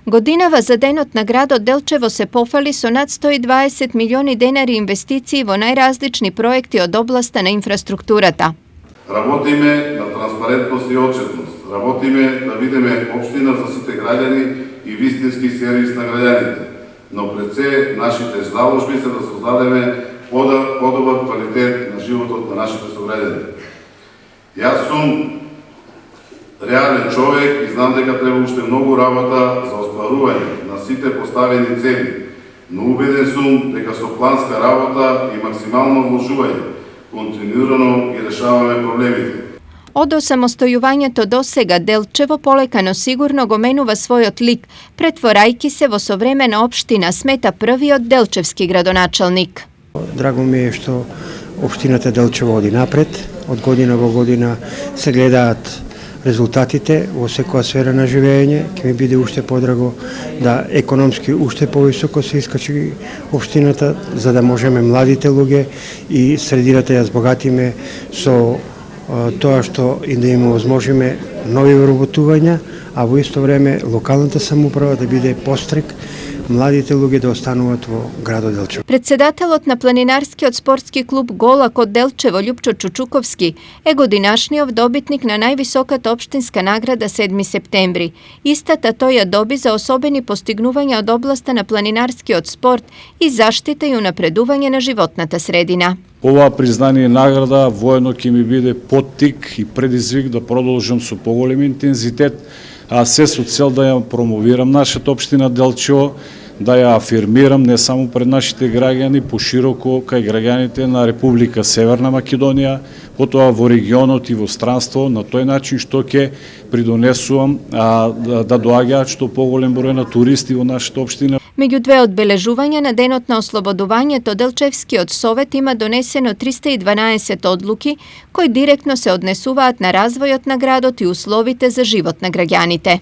Godinava za denot na grado Delčevo se pofali so nad 120 milioni denari investiciji vo najrazlični projekti od oblasta na infrastrukturata. Работиме на транспарентност и отчетност. Работиме да видиме општина за сите граѓани и вистински сервис на граѓаните. Но пред се нашите заложби се да создадеме подобар квалитет на животот на нашите сограѓани. Јас сум реален човек и знам дека треба уште многу работа за остварување на сите поставени цели, но убеден сум дека со планска работа и максимално вложување kontinuirano i rešavаме проблемите. Od osamostojuvanja do sega Delčevo polekano sigurno gomenuva svoj otlik, pretvorajki se vo sovremena opština smeta prvi od Delčevski gradonačelnik. Drago mi je što opštinata Delčevo odi napred. Od godina во година се гледаат резултатите во секоја сфера на живење. Ќе ми биде уште подраго да економски уште повисоко се искачи општината, за да можеме младите луѓе и средината ја збогатиме со тоа што и да им возможиме нови вработувања, а во исто време локалната самоуправа да биде пострек младите луѓе да остануваат во градот Делчево. Председателот на планинарскиот спортски клуб Голак од Делчево Љупчо Чучуковски е годинашниот добитник на највисоката општинска награда 7 септември. Истата тој ја доби за особени постигнувања од областа на планинарскиот спорт и заштита и унапредување на животната средина. Ова признание и награда воедно ќе ми биде поттик и предизвик да продолжам со поголем интензитет, а се со цел да ја промовирам нашата општина Делчево, да ја афирмирам не само пред нашите граѓани, пошироко кај граѓаните на Република Северна Македонија, потоа во регионот и во странство, на тој начин што ќе придонесувам да доаѓаат што поголем број на туристи во нашата општина. Меѓу две одбележувања на денот на ослободувањето, Делчевскиот совет има донесено 312 одлуки кои директно се однесуваат на развојот на градот и условите за живот на граѓаните.